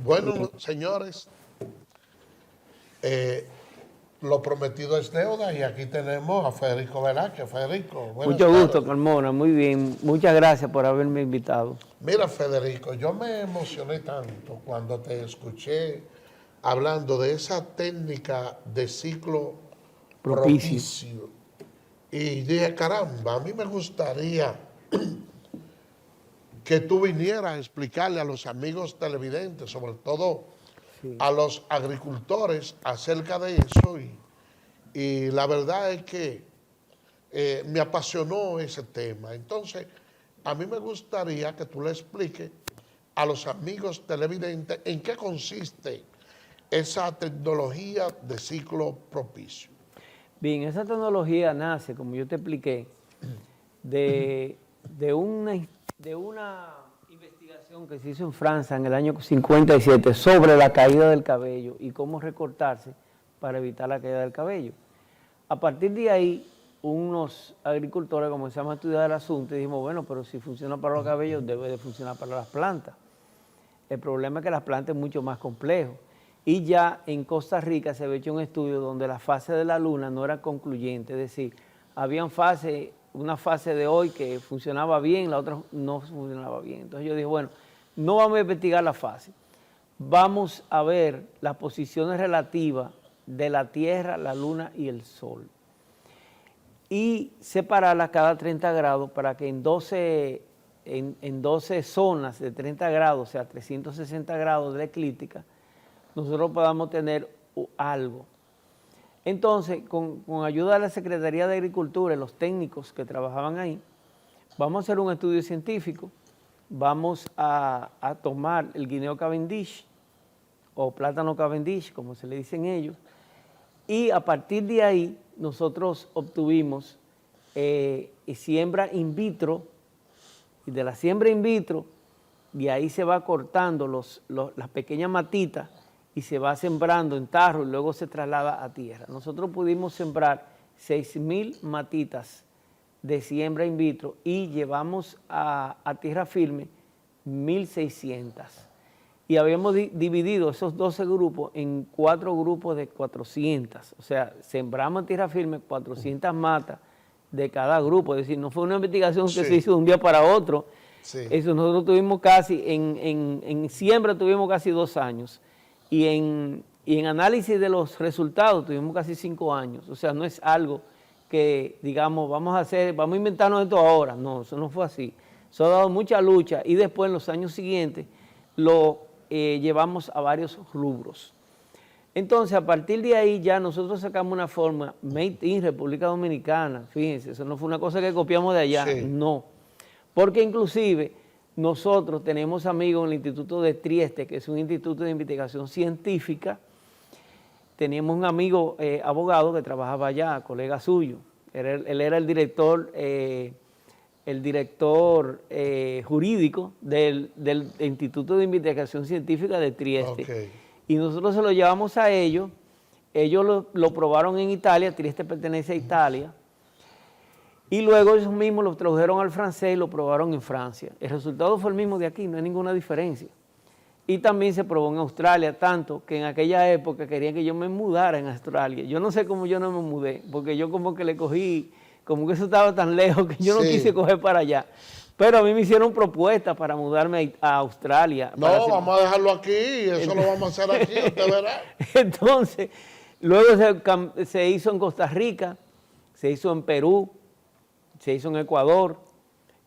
Bueno, señores, lo prometido es deuda y aquí tenemos a Federico Velázquez. Federico, buenas Mucho gusto, tardes. Carmona, muy bien. Muchas gracias por haberme invitado. Mira, Federico, yo me emocioné tanto cuando te escuché hablando de esa técnica de ciclo Propicio. propicio. Y dije, caramba, a mí me gustaría que tú vinieras a explicarle a los amigos televidentes, sobre todo Sí. a los agricultores, acerca de eso. Y la verdad es que me apasionó ese tema. Entonces, a mí me gustaría que tú le expliques a los amigos televidentes en qué consiste esa tecnología de ciclo propicio. Bien, esa tecnología nace, como yo te expliqué, de, de una investigación que se hizo en Francia en el año 57 sobre la caída del cabello y cómo recortarse para evitar la caída del cabello. A partir de ahí, unos agricultores comenzamos a estudiar el asunto y dijimos, bueno, pero si funciona para los cabellos, debe de funcionar para las plantas. El problema es que las plantas es mucho más complejo. Y ya en Costa Rica se había hecho un estudio donde la fase de la luna no era concluyente, es decir, había una fase de hoy que funcionaba bien, la otra no funcionaba bien. Entonces yo dije, bueno, no vamos a investigar la fase, vamos a ver las posiciones relativas de la Tierra, la Luna y el Sol. Y separarlas cada 30 grados para que en 12 zonas de 30 grados, o sea, 360 grados de la eclíptica, nosotros podamos tener algo. Entonces, con ayuda de la Secretaría de Agricultura y los técnicos que trabajaban ahí, vamos a hacer un estudio científico, vamos a tomar el guineo Cavendish, o plátano Cavendish, como se le dicen ellos, y a partir de ahí nosotros obtuvimos siembra in vitro, y de la siembra in vitro, de ahí se va cortando las pequeñas matitas y se va sembrando en tarro y luego se traslada a tierra. Nosotros pudimos sembrar 6.000 matitas de siembra in vitro y llevamos a tierra firme 1.600. Y habíamos dividido esos 12 grupos en 4 grupos de 400. O sea, sembramos en tierra firme 400 matas de cada grupo. Es decir, no fue una investigación que se hizo de un día para otro. Sí. Eso nosotros tuvimos casi, en siembra tuvimos casi 2 años. Y en análisis de los resultados tuvimos casi 5 años. O sea, no es algo que, digamos, vamos a inventarnos esto ahora. No, eso no fue así. Eso ha dado mucha lucha y después en los años siguientes lo llevamos a varios rubros. Entonces, a partir de ahí ya nosotros sacamos una forma made in República Dominicana. Fíjense, eso no fue una cosa que copiamos de allá, Sí. no. Porque inclusive nosotros tenemos amigos en el Instituto de Trieste, que es un instituto de investigación científica. Teníamos un amigo abogado que trabajaba allá, colega suyo. Él era el director jurídico del Instituto de Investigación Científica de Trieste. Okay. Y nosotros se lo llevamos a ellos lo probaron en Italia, Trieste pertenece a Italia, y luego ellos mismos lo tradujeron al francés y lo probaron en Francia. El resultado fue el mismo de aquí, no hay ninguna diferencia. Y también se probó en Australia, tanto que en aquella época querían que yo me mudara en Australia. Yo no sé cómo yo no me mudé, porque yo como que le cogí, como que eso estaba tan lejos que yo no quise coger para allá. Pero a mí me hicieron propuestas para mudarme a Australia. No, vamos a dejarlo aquí, eso lo vamos a hacer aquí, usted verá. Entonces, luego se hizo en Costa Rica, se hizo en Perú, se hizo en Ecuador,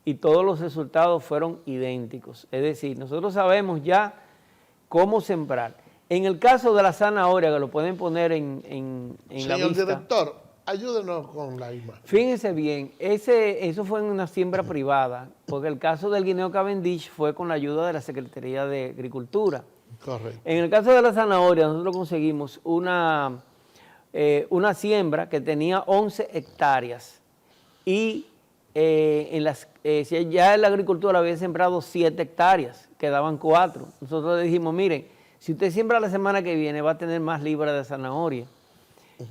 y todos los resultados fueron idénticos. Es decir, nosotros sabemos ya cómo sembrar. En el caso de la zanahoria, que lo pueden poner en la vista. Señor director, ayúdenos con la imagen. Fíjense bien, eso fue en una siembra privada, porque el caso del guineo Cavendish fue con la ayuda de la Secretaría de Agricultura. Correcto. En el caso de la zanahoria, nosotros conseguimos una siembra que tenía 11 hectáreas y ya en la agricultura había sembrado 7 hectáreas, quedaban 4. Nosotros le dijimos, miren, si usted siembra la semana que viene va a tener más libras de zanahoria.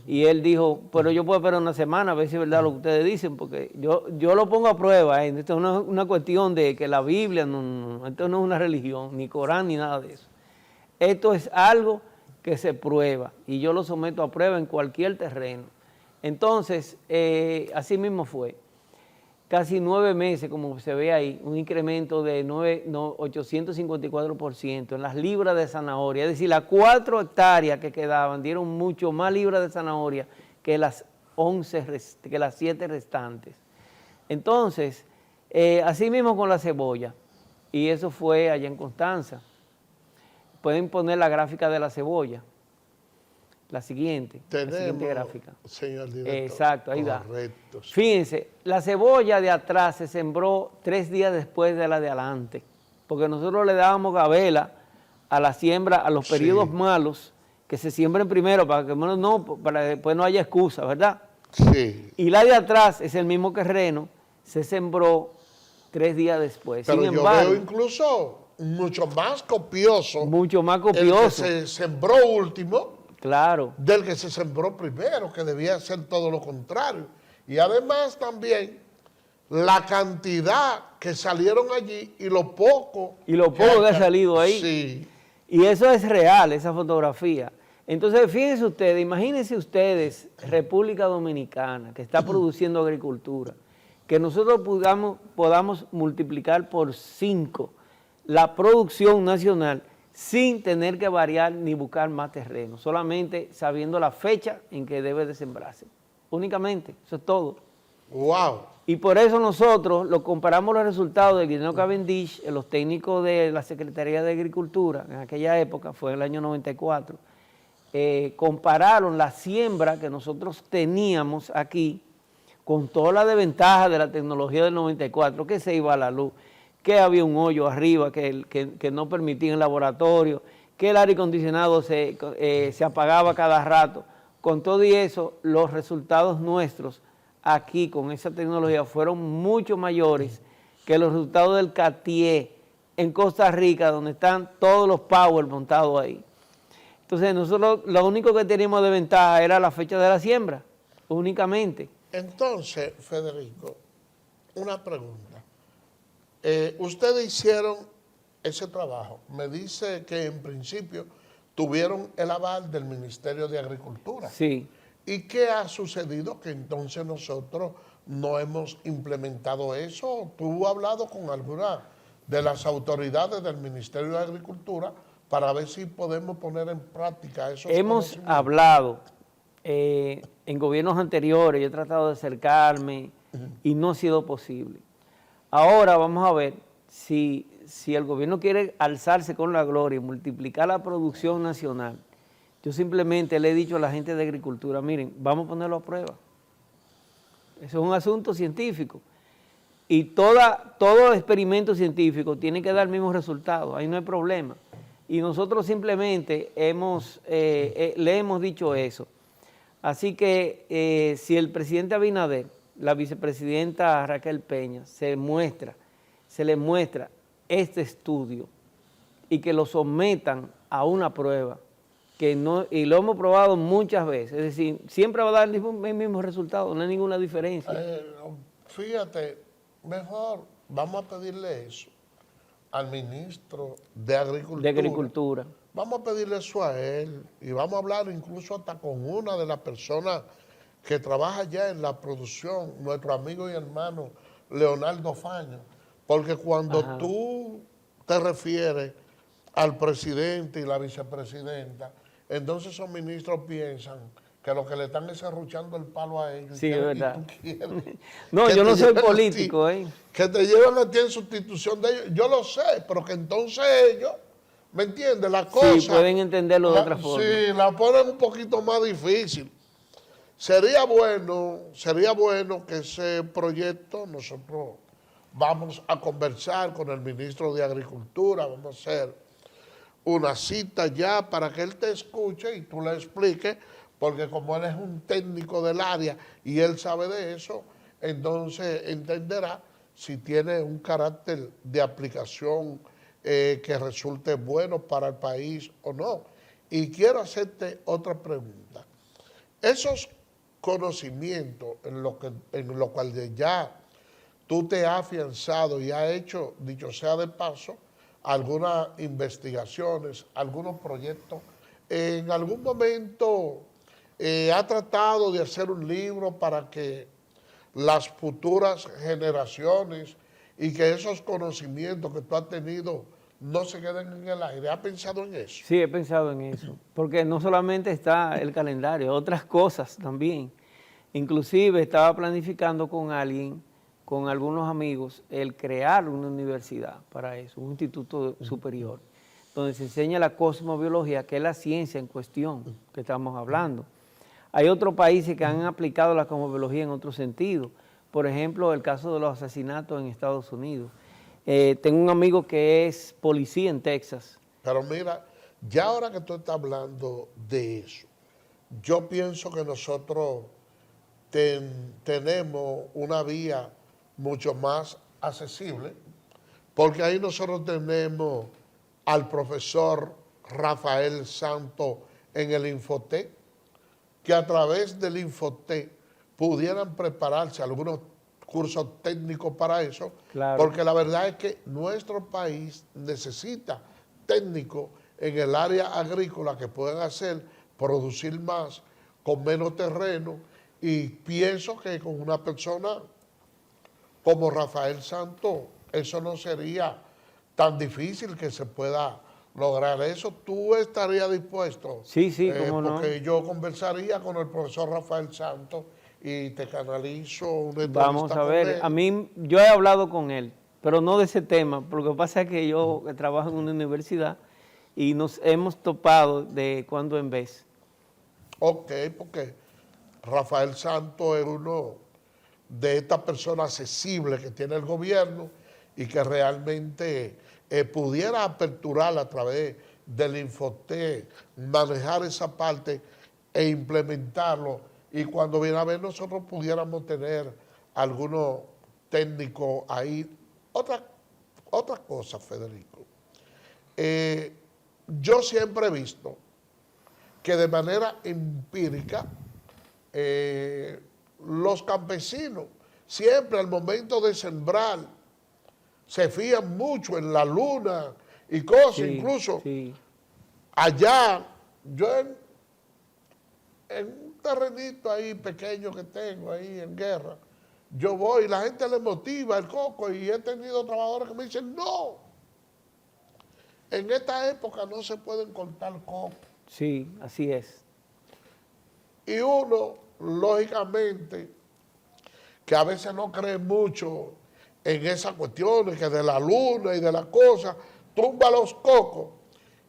Y él dijo, pero yo puedo esperar una semana a ver si es verdad lo que ustedes dicen, porque yo lo pongo a prueba. Esto no es una cuestión de que la Biblia, esto no es una religión, ni Corán, ni nada de eso. Esto es algo que se prueba y yo lo someto a prueba en cualquier terreno. Entonces, así mismo fue. Casi 9 meses, como se ve ahí, un incremento de 854% en las libras de zanahoria. Es decir, las 4 hectáreas que quedaban dieron mucho más libras de zanahoria que las 7 restantes. Entonces, así mismo con la cebolla, y eso fue allá en Constanza. Pueden poner la gráfica de la cebolla, la siguiente gráfica. Señor director. Exacto, ahí va. Correcto. Sí. Fíjense, la cebolla de atrás se sembró 3 días después de la de adelante, porque nosotros le dábamos gabela a la siembra, a los periodos malos, que se siembren primero para que para que después no haya excusa, ¿verdad? Sí. Y la de atrás es el mismo terreno, se sembró 3 días después. Pero Sin yo embargo, veo incluso mucho más copioso. Mucho más El copioso. que se sembró último. Claro. Del que se sembró primero, que debía ser todo lo contrario. Y además también la cantidad que salieron allí y lo poco. Y lo poco que ha salido ahí. Sí. Y eso es real, esa fotografía. Entonces, fíjense ustedes, imagínense ustedes, República Dominicana, que está produciendo agricultura, que nosotros podamos multiplicar por 5 la producción nacional sin tener que variar ni buscar más terreno, solamente sabiendo la fecha en que debe de sembrarse. Únicamente, eso es todo. ¡Wow! Y por eso nosotros comparamos los resultados de Guineo Cavendish, los técnicos de la Secretaría de Agricultura, en aquella época, fue en el año 94, compararon la siembra que nosotros teníamos aquí con toda la desventaja de la tecnología del 94, que se iba a la luz, que había un hoyo arriba que no permitía el laboratorio, que el aire acondicionado se apagaba cada rato. Con todo y eso, los resultados nuestros aquí con esa tecnología fueron mucho mayores que los resultados del CATIE en Costa Rica, donde están todos los power montados ahí. Entonces nosotros lo único que teníamos de ventaja era la fecha de la siembra, únicamente. Entonces, Federico, una pregunta. Ustedes hicieron ese trabajo. Me dice que en principio tuvieron el aval del Ministerio de Agricultura. Sí. ¿Y qué ha sucedido? Que entonces nosotros no hemos implementado eso. ¿Tú has hablado con alguna de las autoridades del Ministerio de Agricultura para ver si podemos poner en práctica esos Hemos hablado en gobiernos anteriores, yo he tratado de acercarme y no ha sido posible. Ahora vamos a ver si el gobierno quiere alzarse con la gloria y multiplicar la producción nacional. Yo simplemente le he dicho a la gente de agricultura, miren, vamos a ponerlo a prueba. Eso es un asunto científico. Y todo experimento científico tiene que dar el mismo resultado, ahí no hay problema. Y nosotros simplemente le hemos dicho eso. Así que si el presidente Abinader, la vicepresidenta Raquel Peña, se le muestra este estudio y que lo sometan a una prueba, y lo hemos probado muchas veces, es decir, siempre va a dar el mismo resultado, no hay ninguna diferencia. Fíjate, mejor vamos a pedirle eso al ministro de Agricultura. Vamos a pedirle eso a él y vamos a hablar incluso hasta con una de las personas que trabaja ya en la producción, nuestro amigo y hermano Leonardo Faño, porque cuando tú te refieres al presidente y la vicepresidenta, entonces esos ministros piensan que lo que le están es serruchando el palo a ellos. Sí, es verdad. No, yo no soy político, que te llevan a ti en sustitución de ellos. Yo lo sé, pero que entonces ellos, ¿me entiendes? La cosa... Sí, pueden entenderlo de otra forma. Sí, la ponen un poquito más difícil. Sería bueno que ese proyecto nosotros vamos a conversar con el ministro de Agricultura, vamos a hacer una cita ya para que él te escuche y tú le expliques, porque como él es un técnico del área y él sabe de eso, entonces entenderá si tiene un carácter de aplicación que resulte bueno para el país o no. Y quiero hacerte otra pregunta. Esos conocimientos en lo cual ya tú te has afianzado y has hecho, dicho sea de paso, algunas investigaciones, algunos proyectos. En algún momento ha tratado de hacer un libro para que las futuras generaciones y que esos conocimientos que tú has tenido no se queden en el aire. ¿Ha pensado en eso? Sí, he pensado en eso, porque no solamente está el calendario, otras cosas también. Inclusive estaba planificando con alguien, con algunos amigos, el crear una universidad para eso, un instituto superior, donde se enseña la cosmobiología, que es la ciencia en cuestión que estamos hablando. Hay otros países que han aplicado la cosmobiología en otro sentido. Por ejemplo, el caso de los asesinatos en Estados Unidos. Tengo un amigo que es policía en Texas. Pero mira, ya ahora que tú estás hablando de eso, yo pienso que nosotros tenemos una vía mucho más accesible, porque ahí nosotros tenemos al profesor Rafael Santos en el Infotec, que a través del Infotec pudieran prepararse algunos cursos técnicos para eso, Claro. porque la verdad es que nuestro país necesita técnicos en el área agrícola que puedan hacer, producir más, con menos terreno, y pienso que con una persona como Rafael Santos, eso no sería tan difícil que se pueda lograr eso. ¿Tú estarías dispuesto? Sí, sí, cómo no. Porque yo conversaría con el profesor Rafael Santos y te canalizo una entrevista. Vamos a ver, con él. a mí, yo he hablado con él, pero no de ese tema, porque lo que pasa es que yo trabajo en una universidad y nos hemos topado de cuando en vez. Ok, porque Rafael Santos es uno de estas personas accesibles que tiene el gobierno y que realmente pudiera aperturar a través del Infotec, manejar esa parte e implementarlo, y cuando viene a ver nosotros pudiéramos tener algunos técnicos ahí. Otra cosa, Federico, yo siempre he visto que de manera empírica los campesinos siempre al momento de sembrar se fían mucho en la luna y cosas, Sí, incluso sí. allá, yo en un terrenito ahí pequeño que tengo ahí en Guerra, yo voy y la gente le motiva el coco, y he tenido trabajadores que me dicen, no, en esta época no se pueden cortar coco. Sí, así es. Y uno, lógicamente, que a veces no cree mucho en esas cuestiones, que de la luna y de las cosas, tumba los cocos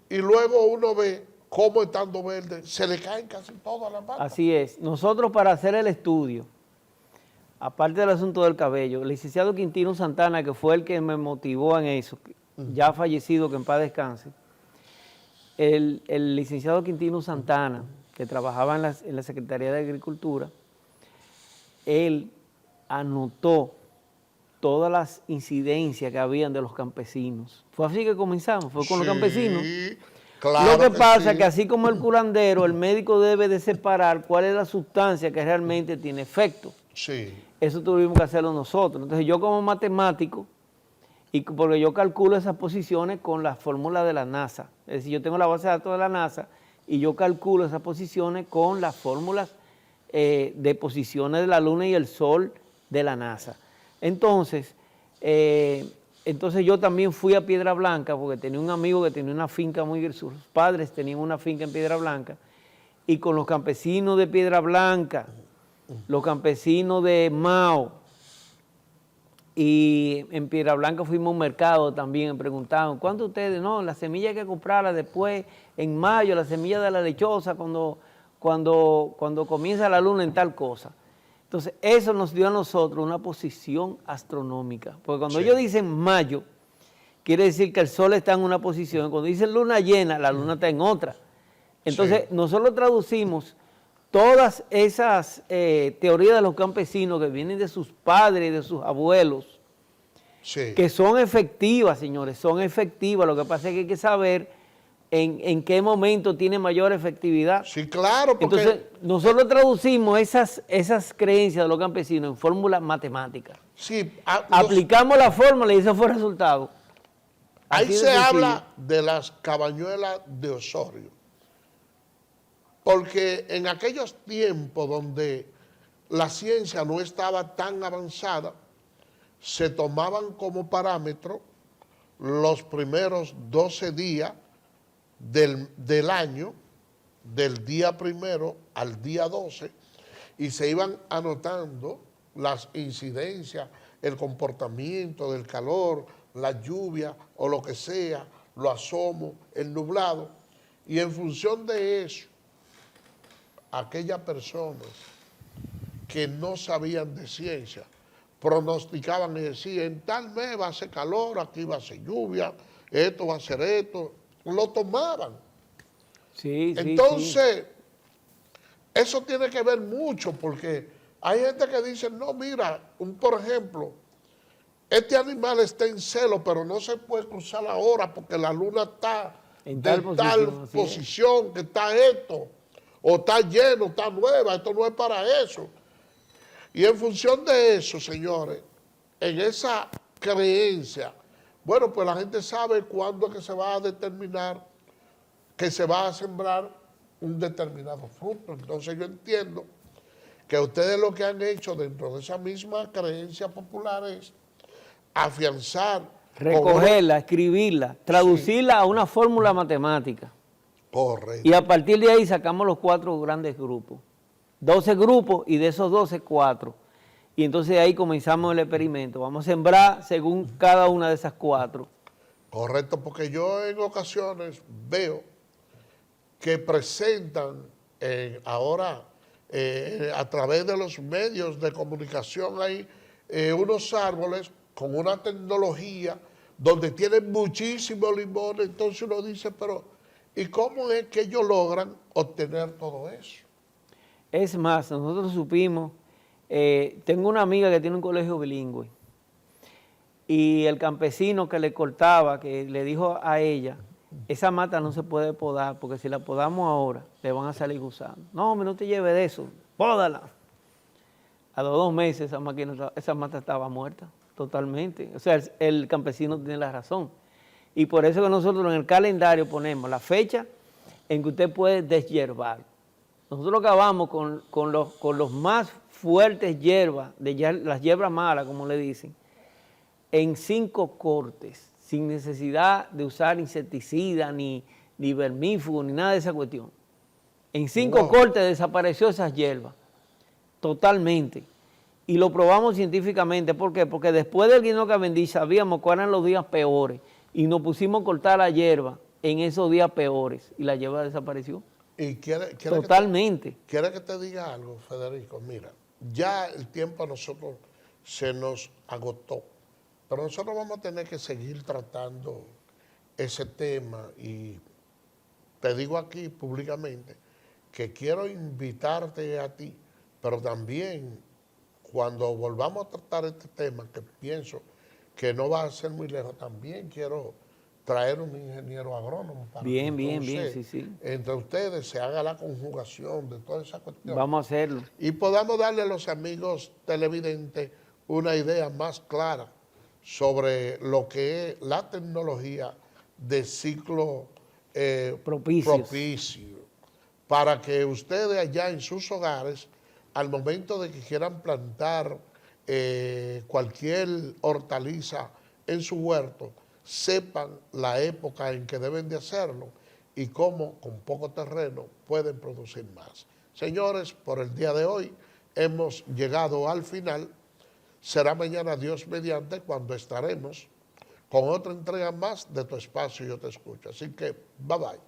y luego uno ve cómo estando verdes, se le caen casi todas las matas. Así es. Nosotros para hacer el estudio, aparte del asunto del cabello, el licenciado Quintino Santana, que fue el que me motivó en eso, ya fallecido, que en paz descanse, el licenciado Quintino Santana, que trabajaba en la Secretaría de Agricultura, él anotó todas las incidencias que habían de los campesinos. Fue así que comenzamos, fue con los campesinos. Claro. Lo que pasa es sí. que así como el curandero, el médico debe de separar cuál es la sustancia que realmente tiene efecto. Sí. Eso tuvimos que hacerlo nosotros. Entonces yo como matemático, y porque yo calculo esas posiciones con la fórmula de la NASA. Es decir, yo tengo la base de datos de la NASA y yo calculo esas posiciones con las fórmulas de posiciones de la Luna y el Sol de la NASA. Entonces yo también fui a Piedra Blanca porque tenía un amigo que tenía una finca sus padres tenían una finca en Piedra Blanca, y con los campesinos de Piedra Blanca, los campesinos de Mao, y en Piedra Blanca fuimos a un mercado también, me preguntaban, ¿cuánto ustedes? No, la semilla hay que comprarla después, en mayo, la semilla de la lechosa, cuando comienza la luna en tal cosa. Entonces, eso nos dio a nosotros una posición astronómica. Porque cuando ellos dicen mayo, quiere decir que el sol está en una posición. Cuando dicen luna llena, la luna está en otra. Entonces, nosotros traducimos todas esas teorías de los campesinos que vienen de sus padres y de sus abuelos, que son efectivas, señores, son efectivas. Lo que pasa es que hay que saber en qué momento tiene mayor efectividad. Sí, claro. Porque entonces, nosotros traducimos esas creencias de los campesinos en fórmulas matemáticas. Sí, aplicamos la fórmula y ese fue el resultado. Ahí Así de se sencillo. habla de las cabañuelas de Osorio, porque en aquellos tiempos donde la ciencia no estaba tan avanzada, se tomaban como parámetro los primeros 12 días del año, del día primero al día 12, y se iban anotando las incidencias, el comportamiento del calor, la lluvia o lo que sea, los asomos, el nublado, y en función de eso, aquellas personas que no sabían de ciencia pronosticaban y decían, en tal mes va a ser calor, aquí va a ser lluvia, esto va a ser esto, lo tomaban. Sí, sí, sí. Entonces, eso tiene que ver mucho porque hay gente que dice, no, mira, por ejemplo, este animal está en celo, pero no se puede cruzar ahora porque la luna está En de tal posición, así es. posición, que está esto, o está lleno, está nueva, esto no es para eso. Y en función de eso, señores, en esa creencia, bueno, pues la gente sabe cuándo es que se va a determinar que se va a sembrar un determinado fruto. Entonces yo entiendo que ustedes lo que han hecho dentro de esa misma creencia popular es afianzar, Recogerla, escribirla, traducirla a una fórmula matemática. correcto, Y a partir de ahí sacamos los 4 grandes grupos. 12 grupos y de esos 12, 4. Y entonces ahí comenzamos el experimento. Vamos a sembrar según cada una de esas 4. correcto, porque yo en ocasiones veo que presentan ahora a través de los medios de comunicación hay unos árboles con una tecnología donde tienen muchísimos limones, entonces uno dice, pero ¿y cómo es que ellos logran obtener todo eso? Es más, nosotros supimos, tengo una amiga que tiene un colegio bilingüe y el campesino que le cortaba, que le dijo a ella, esa mata no se puede podar porque si la podamos ahora le van a salir gusanos. No, hombre, no te lleves de eso, pódala. A los 2 meses esa mata estaba muerta totalmente. O sea, el campesino tiene la razón. Y por eso que nosotros en el calendario ponemos la fecha en que usted puede deshiervar. Nosotros acabamos con los más fuertes hierbas, las hierbas malas, como le dicen, en 5 cortes, sin necesidad de usar insecticida, ni vermífugo, ni nada de esa cuestión. En 5 Wow. cortes desapareció esas hierbas, totalmente. Y lo probamos científicamente. ¿Por qué? Porque después del Guineo Cavendish sabíamos cuáles eran los días peores y nos pusimos a cortar la hierba en esos días peores y la hierba desapareció. Y quiere Totalmente. quiere que te diga algo, Federico. Mira, ya el tiempo a nosotros se nos agotó, pero nosotros vamos a tener que seguir tratando ese tema y te digo aquí públicamente que quiero invitarte a ti, pero también cuando volvamos a tratar este tema, que pienso que no va a ser muy lejos, también quiero traer un ingeniero agrónomo para Bien, que bien, entonces, bien, sí, sí. entre ustedes se haga la conjugación de toda esa cuestión Vamos a hacerlo. y podamos darle a los amigos televidentes una idea más clara sobre lo que es la tecnología de ciclo propicio, para que ustedes allá en sus hogares, al momento de que quieran plantar cualquier hortaliza en su huerto, sepan la época en que deben de hacerlo y cómo con poco terreno pueden producir más. Señores, por el día de hoy hemos llegado al final. Será mañana, Dios mediante, cuando estaremos con otra entrega más de Tu Espacio Yo Te Escucho. Así que, bye bye.